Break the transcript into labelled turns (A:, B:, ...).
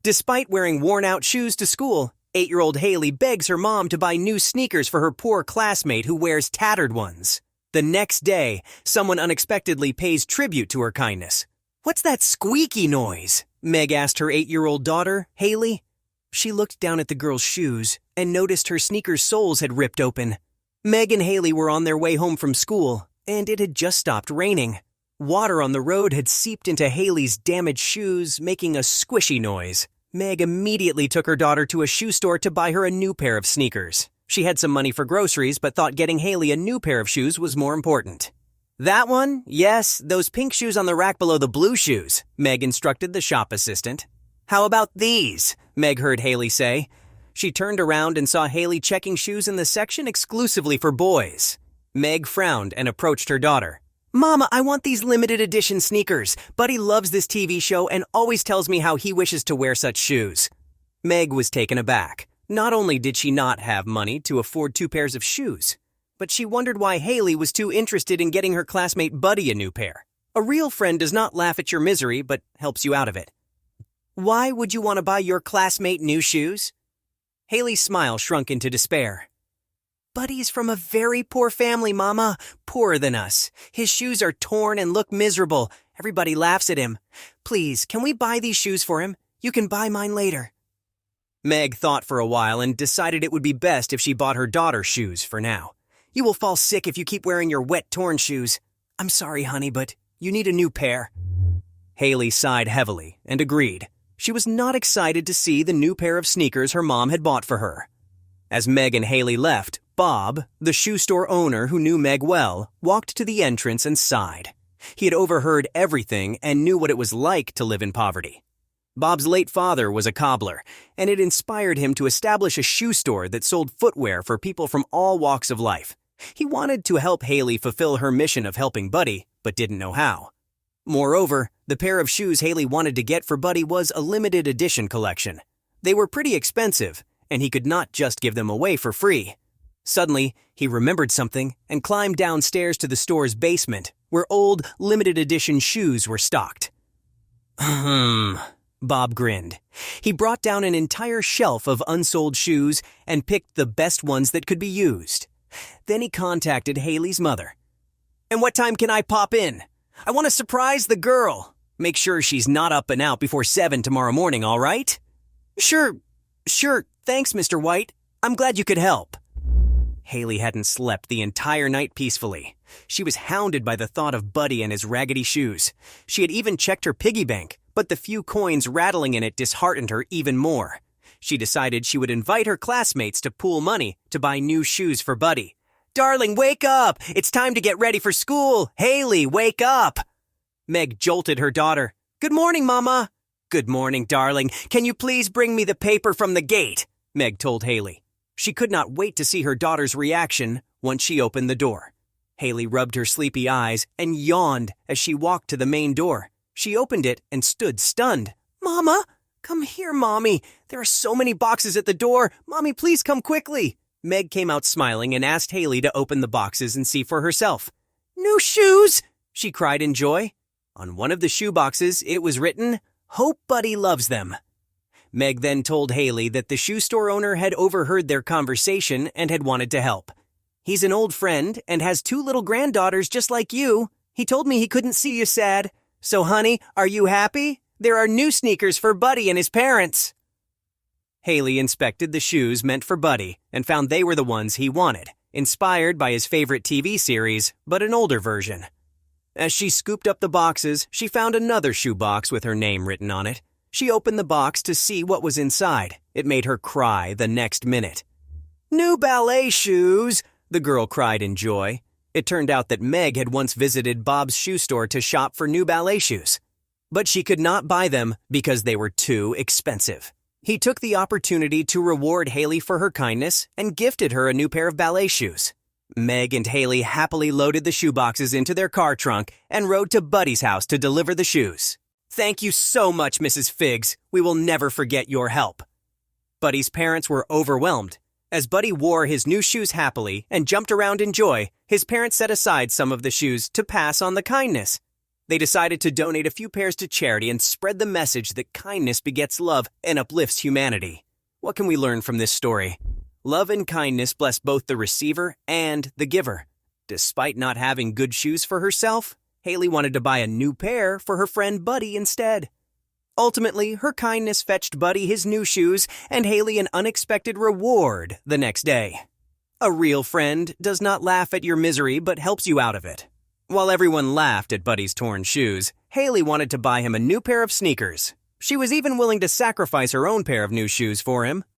A: Despite wearing worn-out shoes to school, 8-year-old Haley begs her mom to buy new sneakers for her poor classmate who wears tattered ones. The next day, someone unexpectedly pays tribute to her kindness. "What's that squeaky noise?" Meg asked her 8-year-old daughter, Haley. She looked down at the girl's shoes and noticed her sneakers' soles had ripped open. Meg and Haley were on their way home from school, and it had just stopped raining. Water on the road had seeped into Haley's damaged shoes, making a squishy noise. Meg immediately took her daughter to a shoe store to buy her a new pair of sneakers. She had some money for groceries, but thought getting Haley a new pair of shoes was more important. "That one? Yes, those pink shoes on the rack below the blue shoes," Meg instructed the shop assistant. "How about these?" Meg heard Haley say. She turned around and saw Haley checking shoes in the section exclusively for boys. Meg frowned and approached her daughter. "Mama, I want these limited edition sneakers. Buddy loves this TV show and always tells me how he wishes to wear such shoes." Meg was taken aback. Not only did she not have money to afford 2 pairs of shoes, but she wondered why Haley was too interested in getting her classmate Buddy a new pair. A real friend does not laugh at your misery, but helps you out of it. "Why would you want to buy your classmate new shoes?" Haley's smile shrunk into despair. "Buddy is from a very poor family, Mama. Poorer than us. His shoes are torn and look miserable. Everybody laughs at him. Please, can we buy these shoes for him? You can buy mine later." Meg thought for a while and decided it would be best if she bought her daughter shoes for now. "You will fall sick if you keep wearing your wet, torn shoes. I'm sorry, honey, but you need a new pair." Haley sighed heavily and agreed. She was not excited to see the new pair of sneakers her mom had bought for her. As Meg and Haley left, Bob, the shoe store owner who knew Meg well, walked to the entrance and sighed. He had overheard everything and knew what it was like to live in poverty. Bob's late father was a cobbler, and it inspired him to establish a shoe store that sold footwear for people from all walks of life. He wanted to help Haley fulfill her mission of helping Buddy, but didn't know how. Moreover, the pair of shoes Haley wanted to get for Buddy was a limited edition collection. They were pretty expensive, and he could not just give them away for free. Suddenly, he remembered something and climbed downstairs to the store's basement, where old, limited edition shoes were stocked. Bob grinned. He brought down an entire shelf of unsold shoes and picked the best ones that could be used. Then he contacted Haley's mother. "And what time can I pop in? I want to surprise the girl. Make sure she's not up and out before 7 tomorrow morning, all right?" Sure. Thanks, Mr. White. I'm glad you could help." Haley hadn't slept the entire night peacefully. She was hounded by the thought of Buddy and his raggedy shoes. She had even checked her piggy bank, but the few coins rattling in it disheartened her even more. She decided she would invite her classmates to pool money to buy new shoes for Buddy. "Darling, wake up! It's time to get ready for school! Haley, wake up!" Meg jolted her daughter. "Good morning, Mama." "Good morning, darling. Can you please bring me the paper from the gate?" Meg told Haley. She could not wait to see her daughter's reaction once she opened the door. Haley rubbed her sleepy eyes and yawned as she walked to the main door. She opened it and stood stunned. "Mama, come here, Mommy. There are so many boxes at the door. Mommy, please come quickly." Meg came out smiling and asked Haley to open the boxes and see for herself. "New shoes!" she cried in joy. On one of the shoe boxes, it was written, "Hope Buddy loves them." Meg then told Haley that the shoe store owner had overheard their conversation and had wanted to help. "He's an old friend and has 2 little granddaughters just like you. He told me he couldn't see you sad. So, honey, are you happy? There are new sneakers for Buddy and his parents." Haley inspected the shoes meant for Buddy and found they were the ones he wanted, inspired by his favorite TV series, but an older version. As she scooped up the boxes, she found another shoe box with her name written on it. She opened the box to see what was inside. It made her cry the next minute. "New ballet shoes!" the girl cried in joy. It turned out that Meg had once visited Bob's shoe store to shop for new ballet shoes. But she could not buy them because they were too expensive. He took the opportunity to reward Haley for her kindness and gifted her a new pair of ballet shoes. Meg and Haley happily loaded the shoe boxes into their car trunk and rode to Buddy's house to deliver the shoes. "Thank you so much, Mrs. Figgs. We will never forget your help." Buddy's parents were overwhelmed. As Buddy wore his new shoes happily and jumped around in joy, his parents set aside some of the shoes to pass on the kindness. They decided to donate a few pairs to charity and spread the message that kindness begets love and uplifts humanity. What can we learn from this story? Love and kindness bless both the receiver and the giver. Despite not having good shoes for herself, Haley wanted to buy a new pair for her friend Buddy instead. Ultimately, her kindness fetched Buddy his new shoes and Haley an unexpected reward the next day. A real friend does not laugh at your misery but helps you out of it. While everyone laughed at Buddy's torn shoes, Haley wanted to buy him a new pair of sneakers. She was even willing to sacrifice her own pair of new shoes for him.